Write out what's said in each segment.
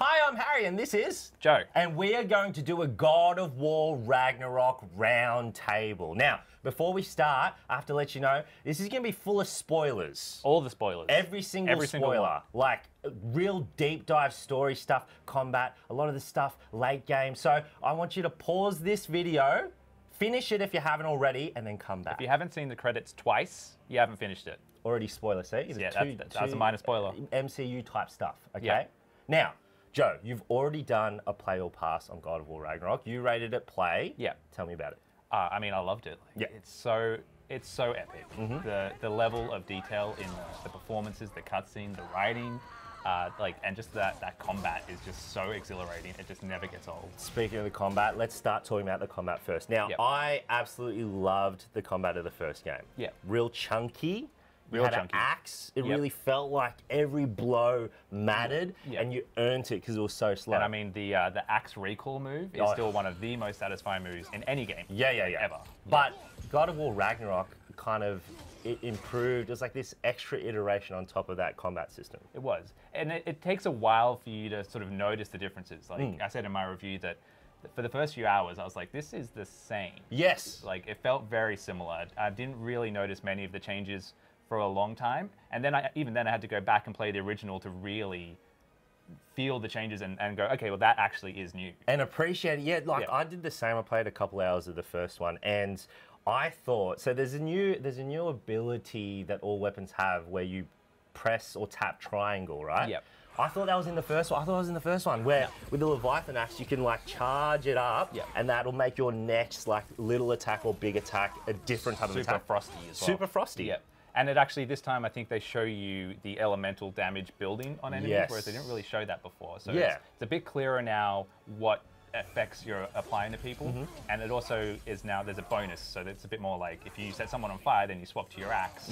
Hi, I'm Harry, and this is Joe. And we are going to do a God of War Ragnarok round table. Now, before we start, I have to let you know, this is going to be full of spoilers. All the spoilers. Every single spoiler. Like, real deep dive story stuff, combat, a lot of the stuff late game. So I want you to pause this video, finish it if you haven't already, and then come back. If you haven't seen the credits twice, you haven't finished it. Already spoiler, see? Yeah, that's a minor spoiler. MCU type stuff, okay? Yeah. Now, Joe, you've already done a play or pass on God of War Ragnarok. You rated it play. Yeah. Tell me about it. I mean, I loved it. Yeah. It's so epic. The level of detail in the performances, the cutscene, the writing, and just that combat is just so exhilarating. It just never gets old. Speaking of the combat, let's start talking about the combat first. Now, I absolutely loved the combat of the first game. Yeah. Real chunky. You had an axe. It really felt like every blow mattered, and you earned it because it was so slow. And I mean, the axe recall move is still one of the most satisfying moves in any game. Ever. But God of War Ragnarok kind of it improved. It was like this extra iteration on top of that combat system. It was, and it takes a while for you to sort of notice the differences. Like I said in my review that. For the first few hours, I was like, this is the same. Yes. Like, it felt very similar. I didn't really notice many of the changes for a long time. And then even then I had to go back and play the original to really feel the changes and go, okay, well, that actually is new. And appreciate it. Yeah, I did the same. I played a couple hours of the first one, and I thought, so there's a new ability that all weapons have where you press or tap triangle, right? Yep. I thought that was in the first one. I thought it was in the first one where with the Leviathan axe you can like charge it up and that'll make your next like little attack or big attack a different type of attack. Super frosty as well. Super frosty. Yeah. And it actually, this time, I think they show you the elemental damage building on enemies, whereas they didn't really show that before. So it's a bit clearer now what effects you're applying to people. And it also is now, there's a bonus. So it's a bit more like, if you set someone on fire, then you swap to your axe.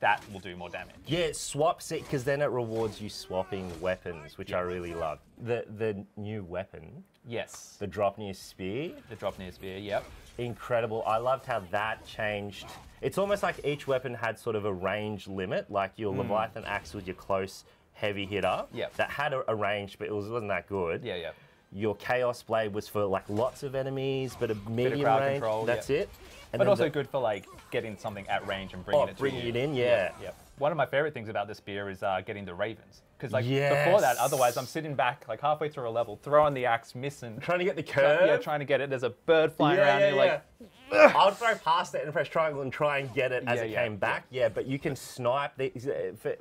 That will do more damage. Yeah, it swaps it because then it rewards you swapping weapons, which I really love. The new weapon. Yes. The Dropnir Spear. The Dropnir Spear, yep. Incredible. I loved how that changed. It's almost like each weapon had sort of a range limit, like your Leviathan axe was your close, heavy hitter. Yep. That had a range, but it wasn't that good. Yeah, yeah. Your Chaos Blade was for like lots of enemies, but a medium range. Control, that's it. And but also good for like getting something at range and bringing it to you. Bringing it in, yeah. One of my favorite things about the spear is getting the ravens. Because like before that, otherwise I'm sitting back like halfway through a level, throwing the axe, missing. Trying to get the curve? Trying to get it. There's a bird flying around you like... I would throw past it and press triangle and try and get it as it came back. Yeah, but you can snipe these.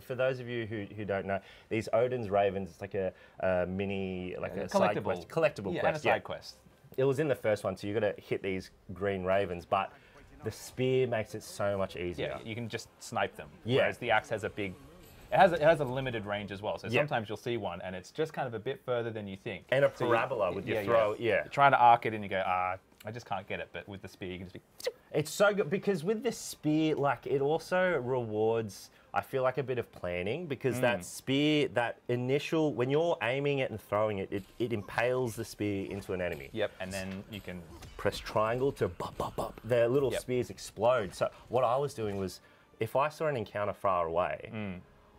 For those of you who don't know, these Odin's Ravens, it's like a mini, like a side quest. Collectible quest. And a side quest. It was in the first one, so you got to hit these green ravens, but the spear makes it so much easier. Yeah, you can just snipe them. Yeah. Whereas the axe has a big, it has a limited range as well. So sometimes you'll see one and it's just kind of a bit further than you think. And a parabola with your throw. You're trying to arc it and you go, I just can't get it. But with the spear, you can just be. It's so good because with the spear, like it also rewards, I feel like a bit of planning because that spear, that initial, when you're aiming it and throwing it, it impales the spear into an enemy. Yep, and then you can press triangle to bop, bop, bop. Their little spears explode. So what I was doing was, if I saw an encounter far away,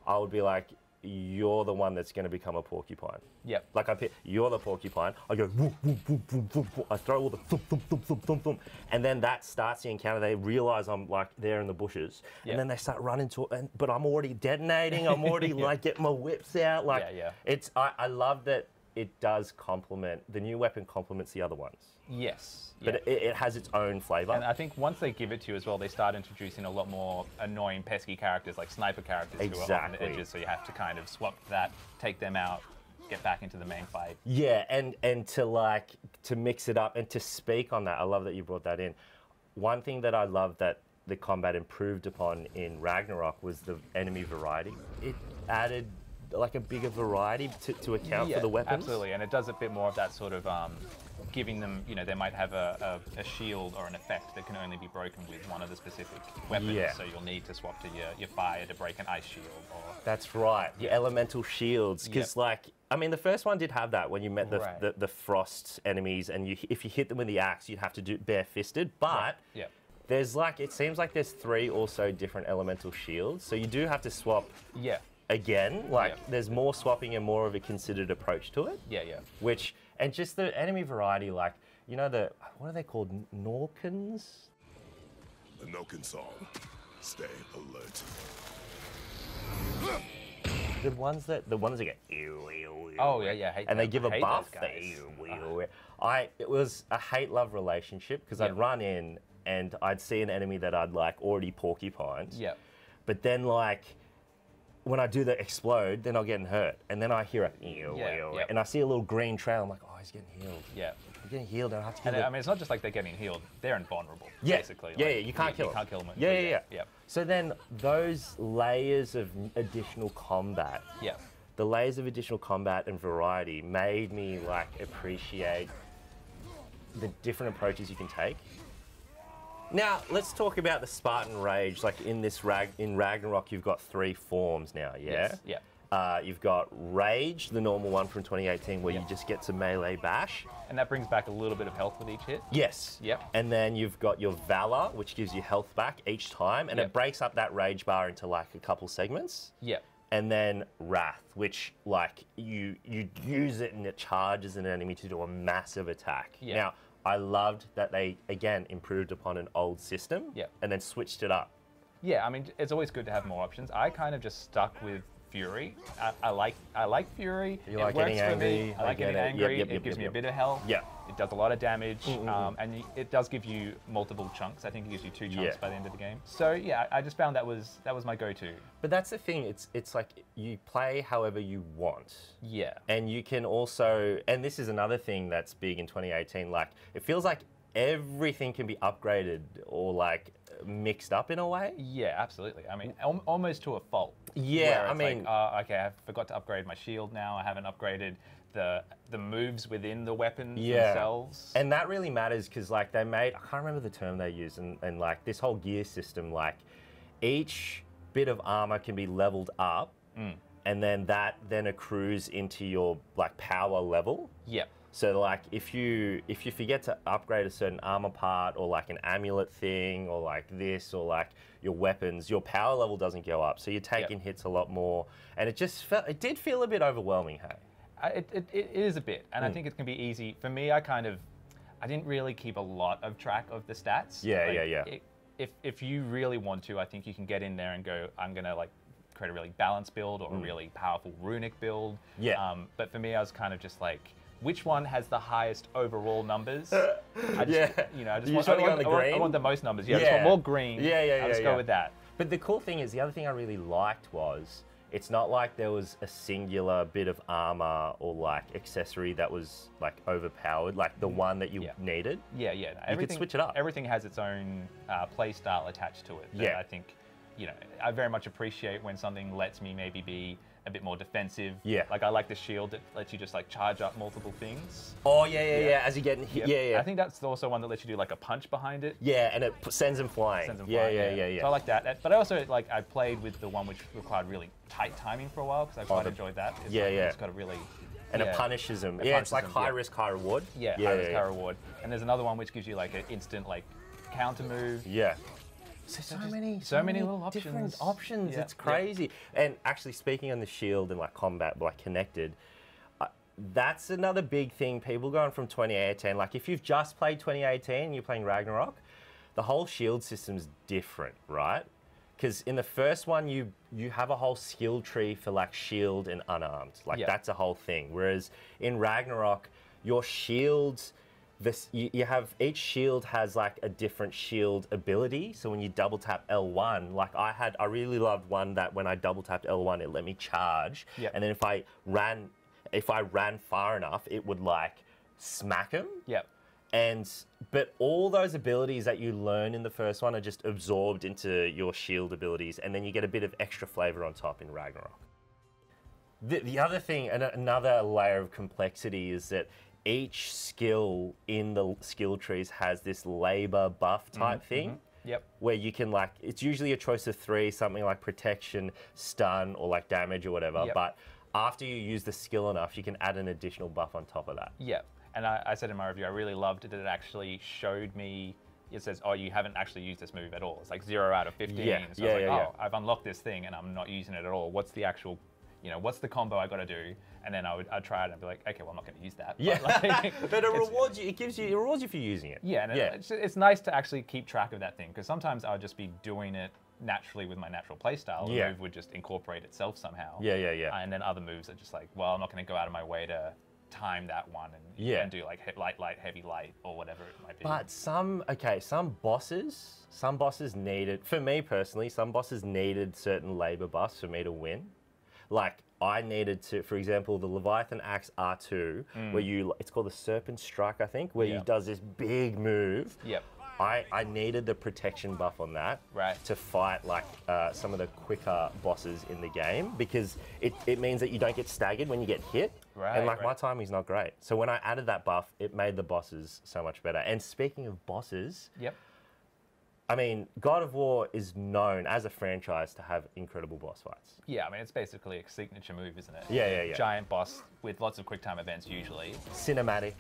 I would be like, you're the one that's going to become a porcupine. Yep. Like I pick, you're the porcupine. I go, whoop, whoop, whoop, whoop, whoop, whoop. I throw all the thump, thump, thump, thump, thump, thump. And then that starts the encounter. They realize I'm like there in the bushes. Yep. And then they start running to it. But I'm already detonating. I'm already like getting my whips out. Like it's, I love that it does complement, the new weapon complements the other ones. Yes. But it has its own flavor. And I think once they give it to you as well, they start introducing a lot more annoying, pesky characters, like sniper characters who are on the edges, so you have to kind of swap that, take them out, get back into the main fight. Yeah, and to mix it up and to speak on that, I love that you brought that in. One thing that I love that the combat improved upon in Ragnarok was the enemy variety. It added like a bigger variety to account for the weapons. Absolutely, and it does a bit more of that sort of giving them, you know, they might have a shield or an effect that can only be broken with one of the specific weapons. Yeah. So you'll need to swap to your fire to break an ice shield. Or that's right, your elemental shields. Because like, I mean, the first one did have that when you met the frost enemies, and if you hit them with the axe, you'd have to do bare-fisted. But there's like, it seems like there's 3 also different elemental shields, so you do have to swap. Yeah. again. Like, there's more swapping and more of a considered approach to it. Yeah, yeah. Which, and just the enemy variety, like, you know, what are they called? Norkans? The Noken song. Stay alert. The ones that get ew, ew, ew. Oh yeah, yeah. And they give a buff. It was a hate-love relationship because I'd run in and I'd see an enemy that I'd like already porcupined. Yeah. But then like when I do the explode, then I'll get hurt, and then I hear a ew, ew, and I see a little green trail. I'm like, oh, he's getting healed. Yeah. He's getting healed. And I have to kill him. I mean, it's not just like they're getting healed; they're invulnerable. Yeah. Basically. Yeah, you can't kill them. You can't kill them. Yeah. So then those layers of additional combat. Yeah. The layers of additional combat and variety made me like appreciate the different approaches you can take. Now, let's talk about the Spartan Rage. Like in this in Ragnarok, you've got 3 forms now, yeah? Yes, yeah. You've got Rage, the normal one from 2018, where you just get to melee bash. And that brings back a little bit of health with each hit. Yes. Yep. And then you've got your Valor, which gives you health back each time, and it breaks up that Rage bar into like a couple segments. Yep. And then Wrath, which like you use it and it charges an enemy to do a massive attack. Yeah. Now, I loved that they, again, improved upon an old system and then switched it up. Yeah, I mean, it's always good to have more options. I kind of just stuck with Fury. I like Fury. You like getting angry. I like getting angry. It gives me a bit of health. Yeah. It does a lot of damage, and it does give you multiple chunks. I think it gives you 2 chunks by the end of the game. So yeah, I just found that was my go-to. But that's the thing. It's like you play however you want. Yeah. And you can also, and this is another thing that's big in 2018. Like it feels like everything can be upgraded or like mixed up in a way. Yeah, absolutely. I mean, almost to a fault. Yeah, I mean, like, okay, I forgot to upgrade my shield now. I haven't upgraded the moves within the weapons themselves. And that really matters because like they made, I can't remember the term they used, and like this whole gear system, like each bit of armor can be leveled up, and then that then accrues into your like power level. Yeah. So like if you forget to upgrade a certain armor part or like an amulet thing or like this or like your weapons, your power level doesn't go up. So you're taking hits a lot more, and it did feel a bit overwhelming, hey. It is a bit, and I think it can be easy. For me, I didn't really keep a lot of track of the stats. Yeah. If you really want to, I think you can get in there and go, I'm gonna like create a really balanced build or a really powerful runic build. Yeah. But for me, I was kind of just like, which one has the highest overall numbers? I want the most numbers. Yeah, I just want more green. I'll just go with that. But the cool thing is, the other thing I really liked was, it's not like there was a singular bit of armor or like accessory that was like overpowered, like the one that you needed. Yeah. You could switch it up. Everything has its own play style attached to it. That I think, I very much appreciate when something lets me maybe be a bit more defensive. Yeah. Like I like the shield that lets you just like charge up multiple things. Oh yeah. As you get hit. Yeah. I think that's also one that lets you do like a punch behind it. Yeah, and it sends them flying. Yeah. So I like that. But I also I played with the one which required really tight timing for a while because I quite enjoyed that. It's got a really. And it punishes them. It's like high risk, high reward. Yeah, high risk, high reward. And there's another one which gives you like an instant like counter move. Yeah. So many little options. Different options. It's crazy. And actually, speaking on the shield and like combat, like connected, that's another big thing. People going from 2018, like if you've just played 2018, you're playing Ragnarok, the whole shield system's different, right? Because in the first one, you have a whole skill tree for like shield and unarmed. Like that's a whole thing. Whereas in Ragnarok, your shields. You have each shield has like a different shield ability. So when you double tap L1, like I really loved one that when I double tapped L1, it let me charge. And then if I ran far enough, it would like smack him. But all those abilities that you learn in the first one are just absorbed into your shield abilities, and then you get a bit of extra flavor on top in Ragnarok. The other thing, and another layer of complexity, is that each skill in the skill trees has this labor buff type thing. Where you can like, it's usually a choice of 3, something like protection, stun, or like damage or whatever. But after you use the skill enough, you can add an additional buff on top of that. And I said in my review, I really loved that it actually showed me it says, oh, you haven't actually used this move at all. It's like 0 out of 15. Yeah, So it's like, oh, I've unlocked this thing and I'm not using it at all. What's the actual, what's the combo I got to do? And then I'd try it and be like, okay, well, I'm not going to use that. Yeah, but it rewards you. It rewards you for using it. Yeah, and it's nice to actually keep track of that thing, because sometimes I'll just be doing it naturally with my natural playstyle. The move would just incorporate itself somehow. Yeah. And then other moves are just like, well, I'm not going to go out of my way to time that one and do like light, heavy, light, or whatever it might be. But some bosses needed, for me personally, some bosses needed certain labor buffs for me to win. Like, I needed to, for example, the Leviathan Axe R2, where it's called the Serpent Strike, I think, where he does this big move. Yep. I needed the protection buff on that to fight like some of the quicker bosses in the game, because it means that you don't get staggered when you get hit. And like my timing's not great. So when I added that buff, it made the bosses so much better. And speaking of bosses, I mean, God of War is known as a franchise to have incredible boss fights. Yeah, I mean, it's basically a signature move, isn't it? Yeah. Giant boss with lots of quick time events usually. Cinematic,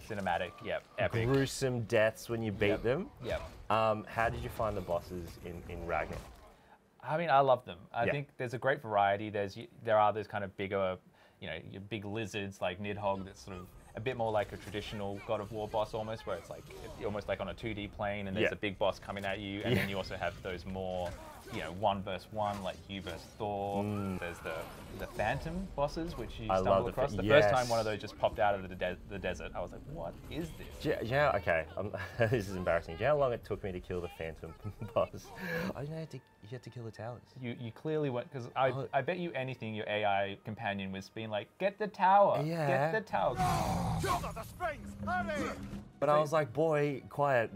yep. Epic. Gruesome deaths when you beat them. Yep. How did you find the bosses in Ragnarok? I mean, I love them. I think there's a great variety. There are those kind of bigger, your big lizards like Nidhogg, that's sort of a bit more like a traditional God of War boss almost, where it's like almost like on a 2D plane, and there's a big boss coming at you, and then you also have those more, 1 versus 1, like you versus Thor. There's the Phantom bosses, which you stumble across. The first time one of those just popped out of the desert, I was like, what is this? Yeah, okay. This is embarrassing. Do you know how long it took me to kill the Phantom boss? I didn't know you had to kill the towers. You clearly went, because I bet you anything your AI companion was being like, get the tower, get the tower. But I was like, boy, quiet.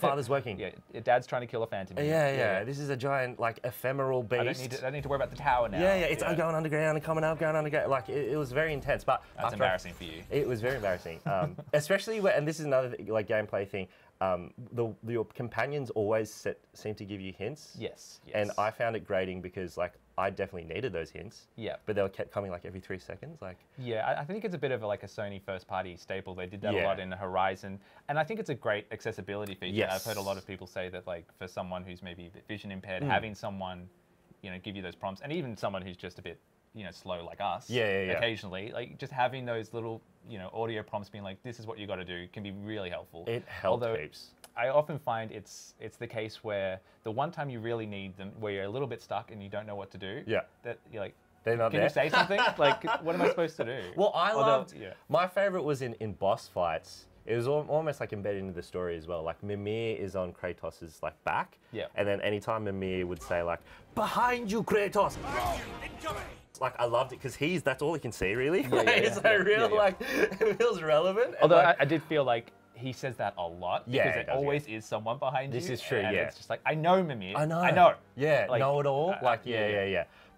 Father's working. Yeah, your dad's trying to kill a Phantom. Yeah. This is a giant, like, ephemeral beast. I don't need to worry about the tower now. It's going underground and coming up, going underground. Like, it was very intense. But that's embarrassing for you. It was very embarrassing. Especially and this is another like gameplay thing. Your companions always seem to give you hints. Yes. And I found it grating because, like, I definitely needed those hints. Yeah. But they kept coming like every 3 seconds. Like. Yeah, I think it's a bit of a Sony first-party staple. They did that a lot in Horizon, and I think it's a great accessibility feature. Yes. I've heard a lot of people say that, like, for someone who's maybe a bit vision impaired, having someone, give you those prompts, and even someone who's just a bit, slow like us. Occasionally, like just having those little, audio prompts being like, this is what you got to do, can be really helpful. It helps heaps. I often find it's the case where the one time you really need them, where you're a little bit stuck and you don't know what to do, that you're like, they're not can there. you say something? Like, what am I supposed to do? Well, I loved, my favorite was in boss fights. It was almost like embedded into the story as well. Like, Mimir is on Kratos' like back, and then anytime Mimir would say like, behind you, Kratos. Like, I loved it because that's all he can see really. It's so real, like, it feels relevant. Although like, I did feel like he says that a lot, because there always is someone behind you. This is true, and it's just like, I know Mimir. I know. Yeah, know it all. Like,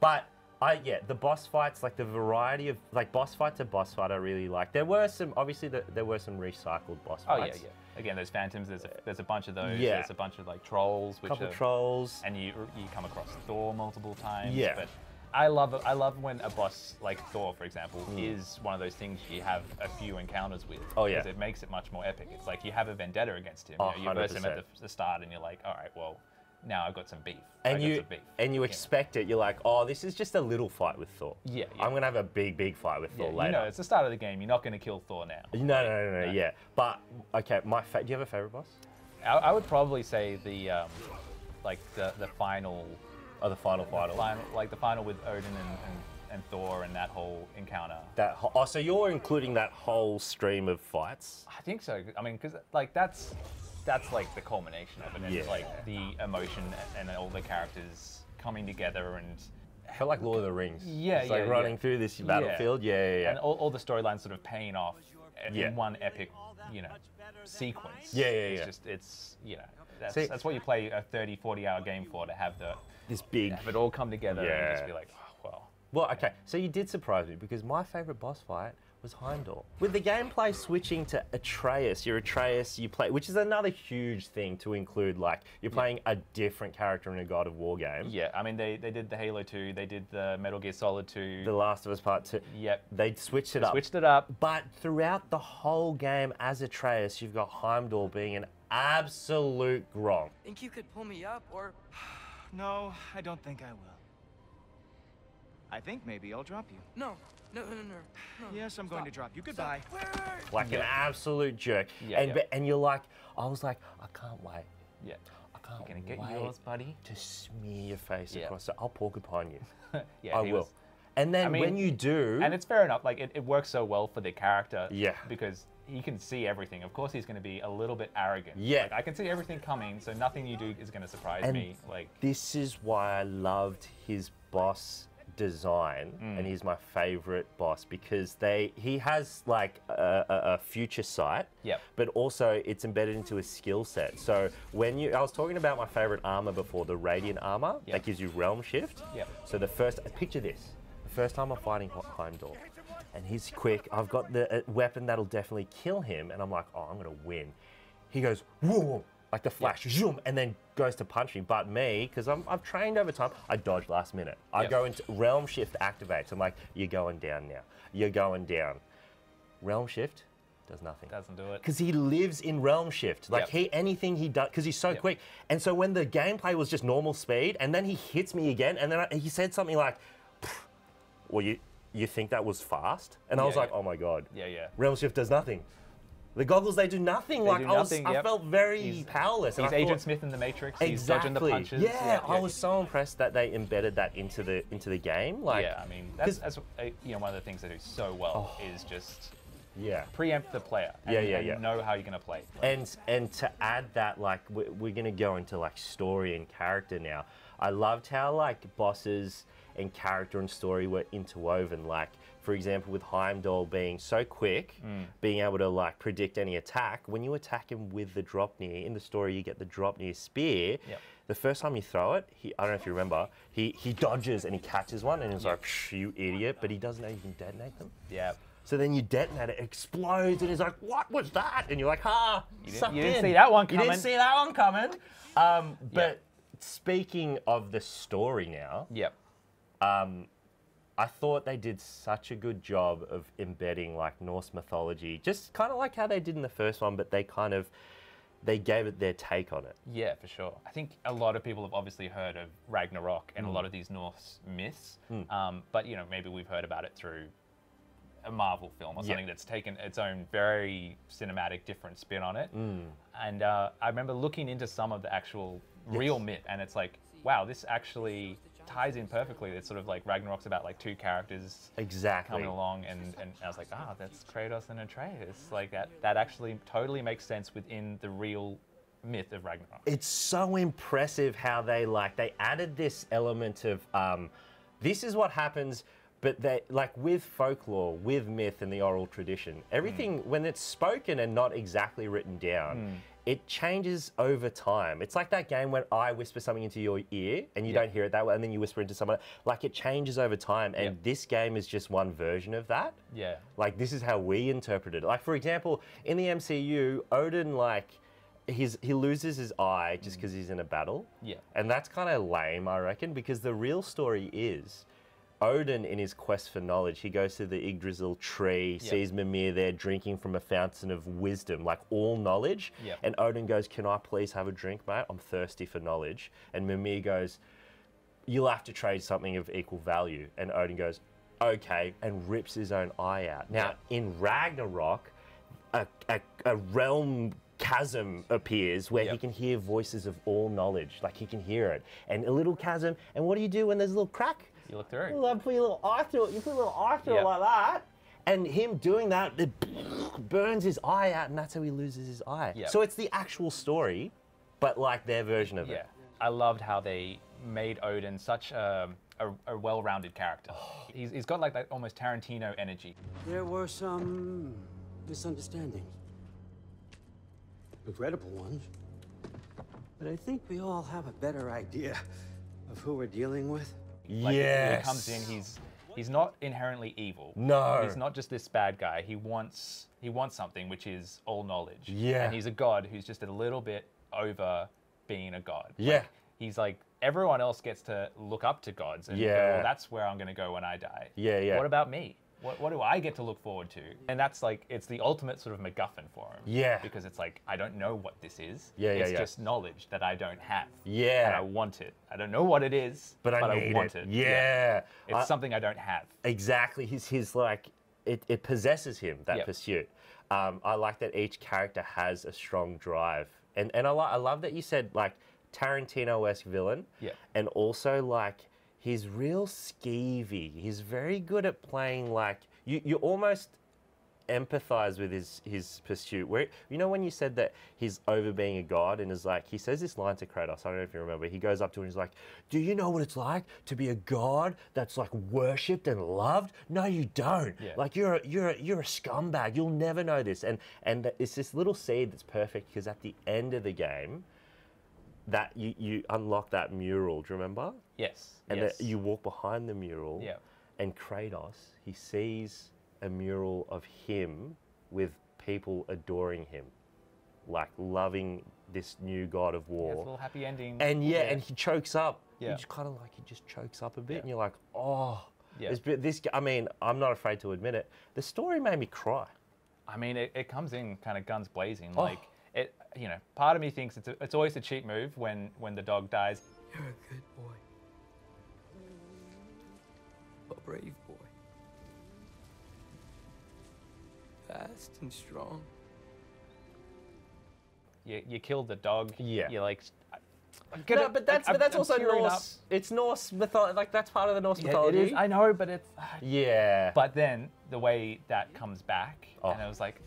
But the boss fights, like the variety of like boss fight to boss fight, I really like. There were some, obviously, there were some recycled boss fights. Again, those phantoms. There's a bunch of those. There's a bunch of like trolls, trolls, and you come across Thor multiple times. Yeah. But I love when a boss like Thor, for example, is one of those things you have a few encounters with. Because it makes it much more epic. It's like you have a vendetta against him. You verse him at the start, and you're like, all right, well, now I've got some beef. And you expect it. You're like, oh, this is just a little fight with Thor. I'm gonna have a big fight with Thor later. It's the start of the game. You're not gonna kill Thor now. No. Yeah. But okay, do you have a favorite boss? I would probably say the final. Oh, the final. Like the final with Odin and Thor and that whole encounter. So you're including that whole stream of fights? I think so. I mean, because like that's like the culmination of it. And it's like the emotion and all the characters coming together, and I felt like Lord of the Rings. It's like running through this battlefield. And all the storylines sort of paying off in one epic, sequence. That's what you play a 30, 40-hour game for, to have have it all come together and just be like, oh, well. Well, okay, so you did surprise me, because my favorite boss fight was Heimdall. With the gameplay switching to Atreus, you play, which is another huge thing to include, like, you're playing a different character in a God of War game. Yeah, I mean, they did the Halo 2, they did the Metal Gear Solid 2. The Last of Us Part 2. Yep. They switched it up. Switched it up. But throughout the whole game as Atreus, you've got Heimdall being an Absolute gronk. Think you could pull me up, or... No, I don't think I will. I think maybe I'll drop you. No. No. Yes, I'm going to drop you. Goodbye. Wait. Like an absolute jerk. Yeah, And you're like, I was like, I can't wait. Yeah. I can't You're gonna wait get yours, buddy. to smear your face Yeah. across it. I'll porcupine you. Yeah, I he will. was- And then I mean, when you do... And it's fair enough. Like, it works so well for the character. Yeah. Because he can see everything. Of course, he's going to be a little bit arrogant. Yeah. Like, I can see everything coming, so nothing you do is going to surprise And me. Like, this is why I loved his boss design, and he's my favorite boss because he has like a future sight, Yep. but also it's embedded into a skill set. So I was talking about my favorite armor before, the radiant armor that gives you realm shift. Yep. So picture this, the first time I'm fighting Heimdall, and he's quick. I've got the weapon that'll definitely kill him, and I'm like, oh, I'm gonna win. He goes, whoa. Like the flash, zoom, and then goes to punch me. But me, because I've trained over time, I dodge last minute. I go into realm shift activates. I'm like, you're going down now. You're going down. Realm shift does nothing. doesn't do it. Because he lives in realm shift. Like anything he does, because he's so quick. And so when the gameplay was just normal speed, and then he hits me again, and then he said something like, well, you think that was fast? And I was like, oh my God. Yeah. Realm shift does nothing. The goggles, they do nothing. They do nothing, I felt very powerless. He's and I Agent thought, Smith in the Matrix. exactly. He's dodging the punches. Yeah, I was so impressed that they embedded that into the game. Like, yeah, I mean, that's one of the things they do so well is just preempt the player. And know how you're going to play. Like, and to add that, like, we're going to go into like story and character now. I loved how like bosses and character and story were interwoven. Like, for example, with Heimdall being so quick, being able to like predict any attack, when you attack him with the Dropnir, in the story you get the Dropnir spear, the first time you throw it, I don't know if you remember, he dodges and he catches one and he's like, psh, you idiot, but he doesn't know you can detonate them. Yeah. So then you detonate it, explodes, and he's like, what was that? And you're like, you didn't see that one coming. You didn't see that one coming. But speaking of the story now, I thought they did such a good job of embedding like Norse mythology, just kind of like how they did in the first one, but they gave it their take on it. Yeah, for sure. I think a lot of people have obviously heard of Ragnarok and a lot of these Norse myths, but maybe we've heard about it through a Marvel film or something that's taken its own very cinematic, different spin on it. And I remember looking into some of the actual real myth, and it's like, wow, this actually ties in perfectly. It's sort of like Ragnarok's about like two characters coming along, and I was like, that's Kratos and Atreus. Like that actually totally makes sense within the real myth of Ragnarok. It's so impressive how they added this element of this is what happens, but they like with folklore, with myth and the oral tradition, everything when it's spoken and not exactly written down, it changes over time. It's like that game when I whisper something into your ear and you don't hear it that way, and then you whisper into someone. Like, it changes over time, and this game is just one version of that. Yeah. Like, this is how we interpret it. Like, for example, in the MCU, Odin, like, he loses his eye just because he's in a battle. Yeah. And that's kind of lame, I reckon, because the real story is Odin, in his quest for knowledge, he goes to the Yggdrasil tree, sees Mimir there drinking from a fountain of wisdom, like all knowledge. And Odin goes, can I please have a drink, mate? I'm thirsty for knowledge. And Mimir goes, you'll have to trade something of equal value. And Odin goes, okay, and rips his own eye out. Now, in Ragnarok, a realm chasm appears where he can hear voices of all knowledge. Like, he can hear it. And a little chasm, and what do you do when there's a little crack? You look through. You put your little eye through it. You put a little eye through it like that. And him doing that, it burns his eye out, and that's how he loses his eye. So it's the actual story, but like their version of it. I loved how they made Odin such a well-rounded character. He's got like that almost Tarantino energy. There were some misunderstandings. Regrettable ones. But I think we all have a better idea of who we're dealing with. Like, when he comes in, he's not inherently evil. No. He's not just this bad guy. He wants something, which is all knowledge. Yeah. And he's a god who's just a little bit over being a god. Yeah. Like, he's like, everyone else gets to look up to gods and go, well, that's where I'm going to go when I die. Yeah. What about me? What do I get to look forward to? And that's like, it's the ultimate sort of MacGuffin for him. Yeah. Because it's like, I don't know what this is. Yeah, it's just knowledge that I don't have. Yeah. And I want it. I don't know what it is, but I want it. Yeah. It's something I don't have. Exactly. His like, it possesses him, that pursuit. I like that each character has a strong drive. And I love that you said, like, Tarantino-esque villain. Yeah. And also, like, he's real skeevy. He's very good at playing, like, you almost empathize with his pursuit. Where, you know, when you said that he's over being a god and is like, he says this line to Kratos, I don't know if you remember, he goes up to him and he's like, do you know what it's like to be a god that's like worshipped and loved? No, you don't. Yeah. Like, you're a scumbag. You'll never know this. And it's this little seed that's perfect because at the end of the game, that you unlock that mural, do you remember? Yes. And yes. that you walk behind the mural, and Kratos, he sees a mural of him with people adoring him, like loving this new God of War. Yeah, it's a little happy ending. And and he chokes up. Yeah. You just kind of like, he just chokes up a bit, and you're like, oh. Yeah. This, I mean, I'm not afraid to admit it. The story made me cry. I mean, it comes in kind of guns blazing. Like, it, you know, part of me thinks it's always a cheap move when the dog dies. You're a good boy. A brave boy. Fast and strong. You killed the dog. Yeah. You're like, No, but that's I'm also tearing up. Norse. It's Norse mythology. Like, that's part of the Norse mythology. It is. I know, but it's. Yeah. But then the way that comes back, and it was like,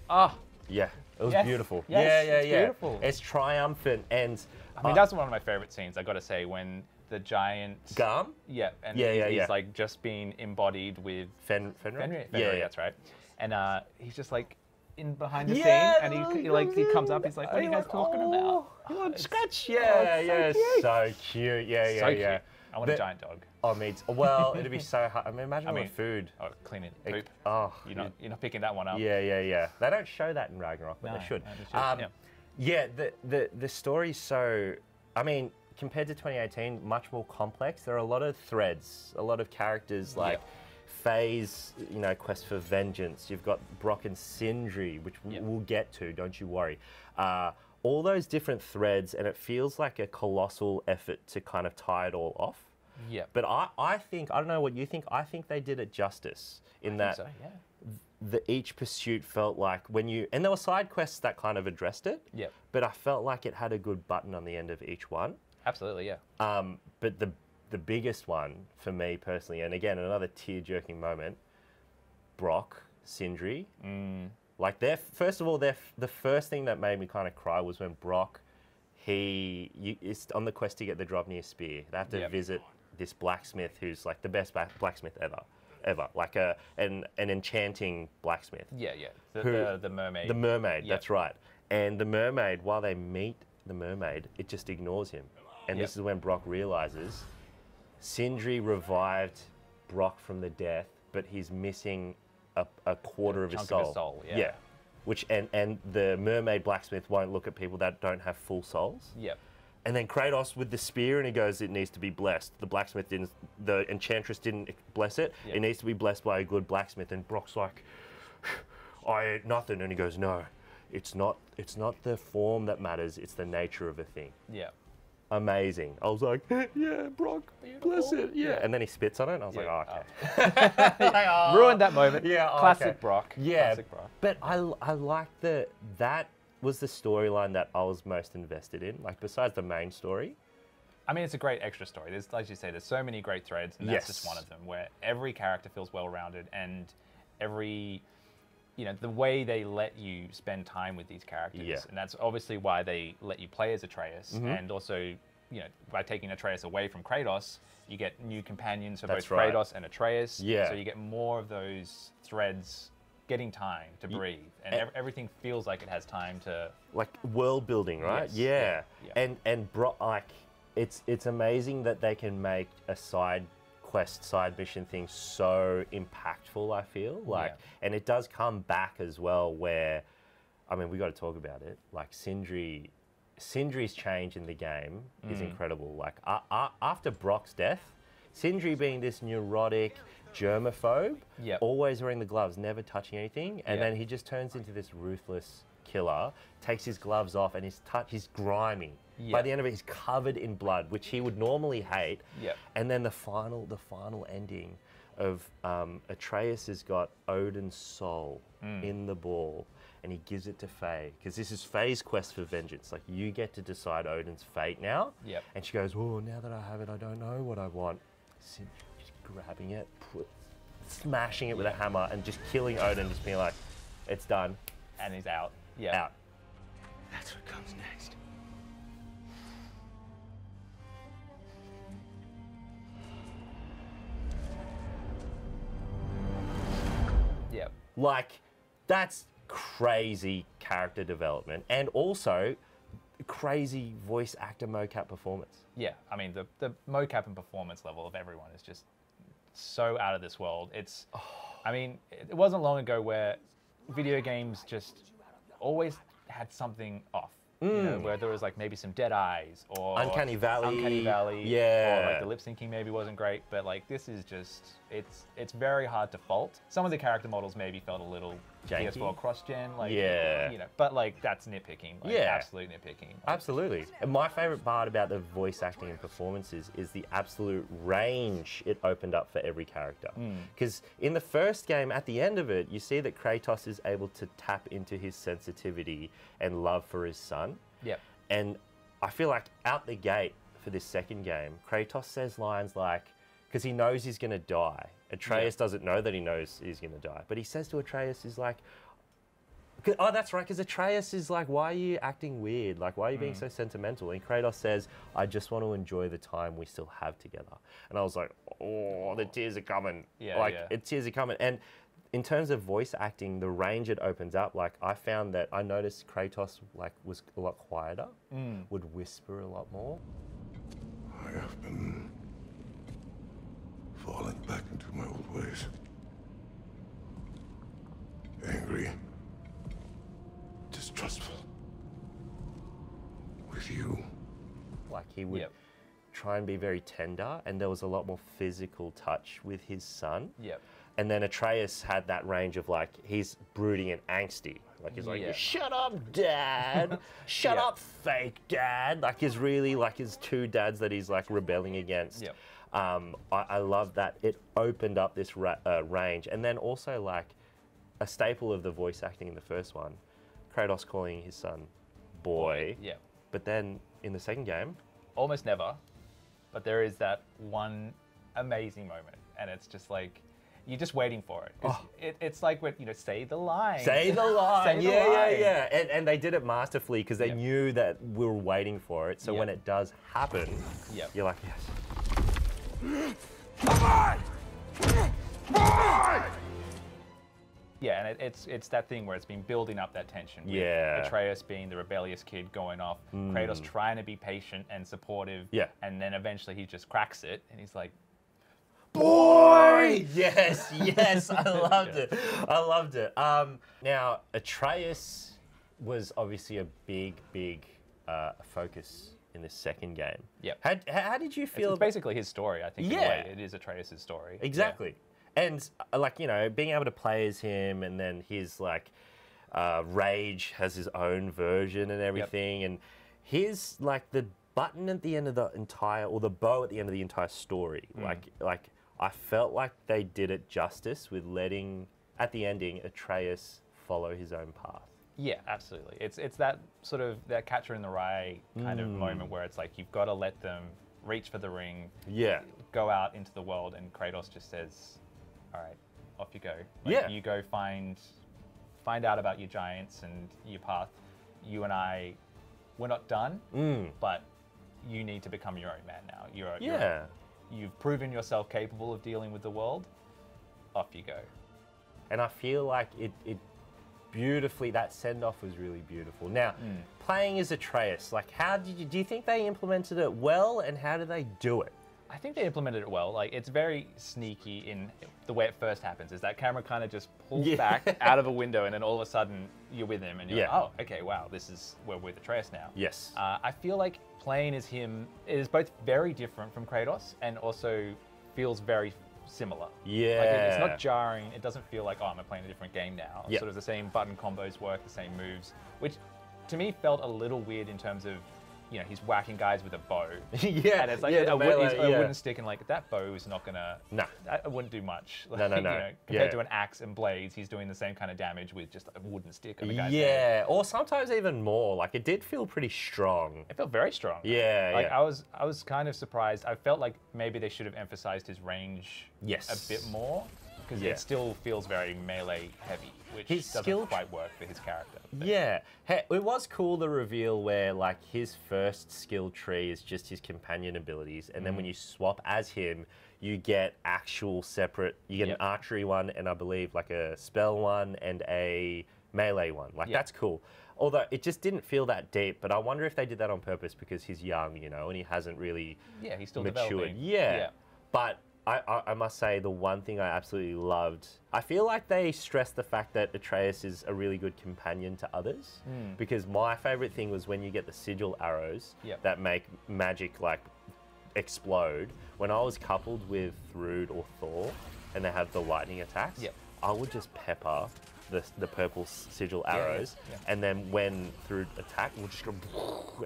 Yeah, it was Yes. beautiful. Yes, yeah. it's beautiful. It's triumphant, and I mean, that's one of my favorite scenes. I got to say, when the giant. Garm? Yeah, and Yeah, he's yeah. like just being embodied with Fenrir? Fenrir. Yeah. That's right. And he's just like in behind the Yeah, scene, and he comes up. He's like, "What are you guys talking about?" You want It's- scratch? oh, Yeah, it's so yeah, cute. so cute. Yeah, So yeah. cute. I want a giant dog. Oh, me too. Well, it'd be so hard. I mean, imagine with food. Oh, cleaning poop. Oh, You're not picking that one up. Yeah. They don't show that in Ragnarok, but No, they should. no, they should, Yeah, the story's so. I mean, compared to 2018, much more complex. There are a lot of threads, a lot of characters like Faye's, quest for vengeance. You've got Brock and Sindri, which we'll get to. Don't you worry. All those different threads, and it feels like a colossal effort to kind of tie it all off. Yeah. But I think, I don't know what you think, I think they did it justice in that each pursuit felt like and there were side quests that kind of addressed it. Yeah. But I felt like it had a good button on the end of each one. Absolutely, yeah. But the biggest one for me personally, and again, another tear-jerking moment, Brock, Sindri. Like, first of all, the first thing that made me kind of cry was when Brock, is on the quest to get the Dropnir spear. They have to visit this blacksmith who's like the best blacksmith ever. Like an enchanting blacksmith. Yeah. The mermaid. The mermaid, that's right. And the mermaid, while they meet the mermaid, it just ignores him. And this is when Brock realizes Sindri revived Brock from the death, but he's missing a quarter of his soul. Chunk of his soul, yeah. Which and the mermaid blacksmith won't look at people that don't have full souls. Yep. And then Kratos with the spear, and he goes, it needs to be blessed. The blacksmith didn't, the enchantress didn't bless it. Yep. It needs to be blessed by a good blacksmith. And Brock's like, I ain't nothing. And he goes, no, it's not the form that matters, it's the nature of a thing. Yeah. Amazing. I was like, yeah, Brock, bless it. Yeah. And then he spits on it, and I was like, oh, okay. Ruined that moment. Yeah, Classic okay. Brock. Yeah, Classic Brock. but I like that was the storyline that I was most invested in, like besides the main story. I mean, it's a great extra story. There's, like you say, there's so many great threads, and that's just one of them, where every character feels well-rounded, and every, the way they let you spend time with these characters. Yeah. And that's obviously why they let you play as Atreus, and also, by taking Atreus away from Kratos, you get new companions for both Kratos and Atreus. Yeah. So you get more of those threads getting time to breathe, and everything feels like it has time to, like, world building, right? Yes. Yeah. And Brock, like, it's amazing that they can make a side quest, side mission thing so impactful, I feel like. And it does come back as well, where, I mean, we got to talk about it, like Sindri's change in the game is incredible. Like, after Brock's death, Sindri being this neurotic germaphobe, Yep. always wearing the gloves, never touching anything, and then he just turns into this ruthless killer, takes his gloves off, and he's grimy. By Yep. the end of it, he's covered in blood, which he would normally hate. Yep. And then the final ending of Atreus has got Odin's soul in the ball, and he gives it to Faye, because this is Faye's quest for vengeance. Like, you get to decide Odin's fate now. Yep. And she goes, oh, now that I have it, I don't know what I want. Sindri just grabbing it, smashing it with a hammer, and just killing Odin, just being like, it's done. And he's out. Yeah. Out. That's what comes next. Yep. Like, that's crazy character development, and also crazy voice actor mocap performance. Yeah. I mean, the mocap and performance level of everyone is just so out of this world. It's, I mean, it wasn't long ago where video games just always had something off. You know, where there was like maybe some dead eyes or Uncanny Valley. Or like the lip syncing maybe wasn't great, but like this is just, it's very hard to fault. Some of the character models maybe felt a little Janky. PS4 cross-gen, like, Yeah. you know, but like that's nitpicking, like absolute nitpicking. Absolutely. And my favorite part about the voice acting and performances is the absolute range it opened up for every character. Because in the first game, at the end of it, you see that Kratos is able to tap into his sensitivity and love for his son. Yep. And I feel like out the gate for this second game, Kratos says lines like, because he knows he's going to die. Atreus doesn't know that he knows he's going to die. But he says to Atreus, he's like, oh, that's right, because Atreus is like, why are you acting weird? Like, why are you being so sentimental? And Kratos says, I just want to enjoy the time we still have together. And I was like, oh, the tears are coming. Yeah, like, yeah. tears are coming. And in terms of voice acting, the range it opens up, like, I found that I noticed Kratos, like, was a lot quieter, would whisper a lot more. I have been falling back into my old ways. Angry. Distrustful. With you. Like, he would try and be very tender, and there was a lot more physical touch with his son. Yep. And then Atreus had that range of, like, he's brooding and angsty. Like, he's like, shut up, Dad. Shut up, fake Dad. Like, he's really, like, his two dads that he's, like, rebelling against. Yep. I love that it opened up this range. And then also, like, a staple of the voice acting in the first one, Kratos calling his son boy. Yeah. But then in the second game, Almost never, but there is that one amazing moment, and it's just like, you're just waiting for it. It's like when, you know, say the line. Say the line. Say the line. Yeah. And they did it masterfully because they knew that we were waiting for it. So when it does happen, you're like, yes. Come on! Yeah, and it's that thing where it's been building up that tension. With Atreus being the rebellious kid going off, Kratos trying to be patient and supportive. Yeah. And then eventually he just cracks it, and he's like, boy! Yes, I loved it. I loved it. Now, Atreus was obviously a big focus in this second game. Yep. How did you feel? It's basically his story, I think, in a way. It is Atreus' story. Exactly. Yeah. And, like, you know, being able to play as him, and then his, like, Rage has his own version and everything. And his, like, the button at the end of the entire, or the bow at the end of the entire story, like I felt like they did it justice with letting, at the ending, Atreus follow his own path. Yeah, absolutely. It's that sort of, that Catcher in the Rye kind of moment where it's like, you've got to let them reach for the ring, go out into the world, and Kratos just says, all right, off you go. Like, you go find out about your giants and your path. You and I, we're not done, but you need to become your own man now. You've proven yourself capable of dealing with the world. Off you go. And I feel like it beautifully, that send-off was really beautiful. Now, playing as Atreus, like, do you think they implemented it well, and how do they do it? I think they implemented it well. Like, it's very sneaky in the way it first happens, is that camera kind of just pulls back out of a window, and then all of a sudden you're with him, and you're like, oh, okay, wow, we're with Atreus now. Yes. I feel like playing as him is both very different from Kratos, and also feels very similar. Yeah. Like it's not jarring. It doesn't feel like, oh, I'm playing a different game now. Yep. Sort of the same button combos work, the same moves, which to me felt a little weird in terms of, you know, he's whacking guys with a bow. Yeah. And it's like yeah, a melee, wooden stick, and like that bow is not gonna. No. That wouldn't do much. Like, No. You know, compared Yeah. to an axe and blades, he's doing the same kind of damage with just a wooden stick on a guy's head. Yeah, or sometimes even more. Like it did feel pretty strong. It felt very strong. Yeah, Like yeah. I was kind of surprised. I felt like maybe they should have emphasized his range Yes. a bit more, because Yeah. it still feels very melee heavy, which His doesn't skill- quite work for his character. But Yeah, hey, it was cool, the reveal where like his first skill tree is just his companion abilities, and then when you swap as him, you get actual separate. You get Yep. an archery one, and I believe like a spell one and a melee one. Like Yep. that's cool. Although it just didn't feel that deep, but I wonder if they did that on purpose because he's young, you know, and he hasn't really Yeah, he's still matured. developing. Yeah. Yeah. But I must say the one thing I absolutely loved, I feel like they stressed the fact that Atreus is a really good companion to others. Because my favorite thing was when you get the sigil arrows Yep. that make magic like explode. When I was coupled with Thrud or Thor and they have the lightning attacks, Yep. I would just pepper the purple sigil arrows, yeah. and then when Thrud attacked, we'll just go,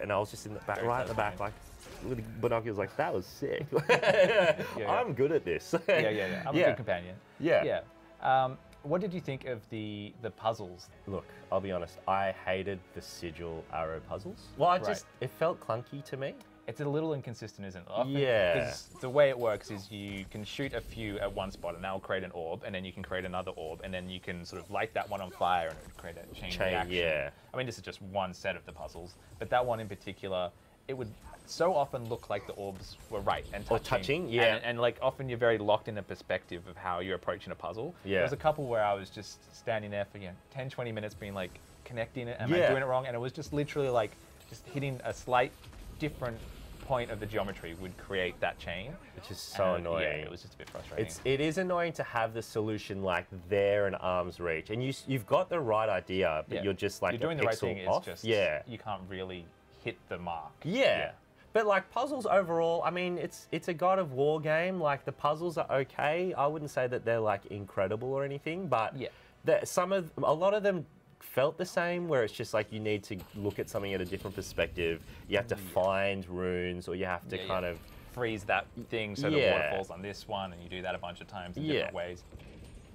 and I was just in the back, Very right in the close, back, like with binoculars, like that was sick. yeah. I'm good at this. Yeah. I'm a Yeah. good companion. Yeah. Yeah. What did you think of the puzzles? Look, I'll be honest, I hated the sigil arrow puzzles. Well, it felt clunky to me. It's a little inconsistent, isn't it? Often, Yeah. Because the way it works is you can shoot a few at one spot, and that'll create an orb, and then you can create another orb, and then you can sort of light that one on fire, and it would create a chain reaction. Yeah. I mean, this is just one set of the puzzles, but that one in particular, it would so often look like the orbs were right and touching. Or touching, yeah. And like often you're very locked in the perspective of how you're approaching a puzzle. Yeah. There was a couple where I was just standing there for 10, 20 minutes being like connecting it, am I Yeah. doing it wrong? And it was just literally like just hitting a slight different point of the geometry would create that chain. Which is so And, annoying. Yeah, it was just a bit frustrating. It is annoying to have the solution like there in arm's reach, and you've got the right idea, but Yeah. you're just like you're doing a the right pixel thing. It's off. just Yeah. you can't really hit the mark. Yeah. But like puzzles overall, I mean, it's a God of War game. Like the puzzles are okay. I wouldn't say that they're like incredible or anything, but Yeah. a lot of them felt the same, where it's just like you need to look at something at a different perspective. You have to find runes, or you have to kind of freeze that thing so the Yeah. water falls on this one, and you do that a bunch of times in Yeah. different ways.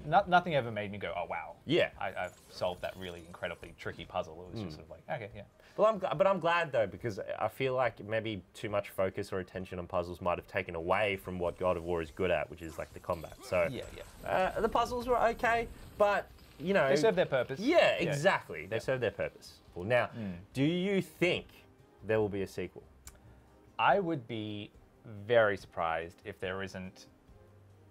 Nothing ever made me go, oh wow. Yeah. I've solved that really incredibly tricky puzzle. It was just sort of like, okay, yeah. Well, but I'm glad though, because I feel like maybe too much focus or attention on puzzles might have taken away from what God of War is good at, which is like the combat. So Yeah. the puzzles were okay, but you know They serve their purpose. Yeah, exactly. They serve their purpose. Well, now, do you think there will be a sequel? I would be very surprised if there isn't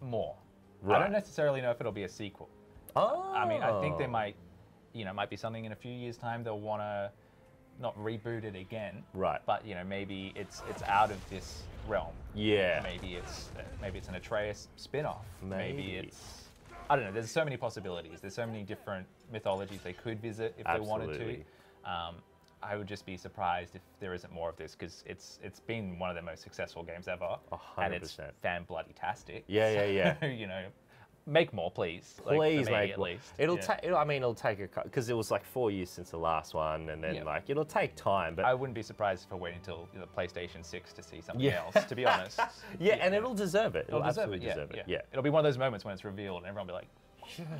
more. I Right. don't necessarily know if it'll be a sequel. Oh, I mean, I think there might be something in a few years' time they'll want to not reboot it again. Right. But maybe it's out of this realm. Yeah. Maybe it's an Atreus spin-off. Maybe. It's I don't know. There's so many possibilities. There's so many different mythologies they could visit if they wanted Absolutely. to. I would just be surprised if there isn't more of this, because it's been one of the most successful games ever, 100%. and it's fan bloody tastic. Yeah. Make more, please. Like, for Please me, make at more. least. It'll Yeah. take. I mean, it'll take because it was like 4 years since the last one, and then Yeah. like it'll take time. But I wouldn't be surprised if I wait until the PlayStation 6 to see something Yeah. else. To be honest. yeah, and it'll deserve it. It'll deserve absolutely it. deserve it. Yeah. It'll be one of those moments when it's revealed and everyone will be like,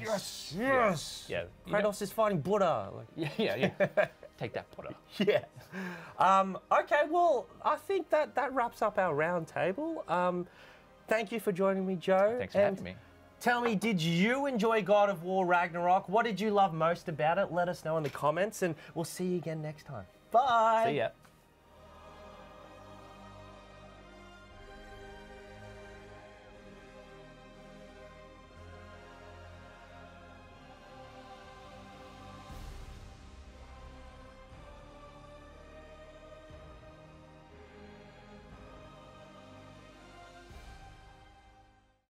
Yes. yeah. Kratos is fighting Buddha. Like, Yeah. Take that, Potter. yeah. Okay. Well, I think that wraps up our round table. Thank you for joining me, Joe. Thanks for having me. Tell me, did you enjoy God of War Ragnarok? What did you love most about it? Let us know in the comments, and we'll see you again next time. Bye. See ya.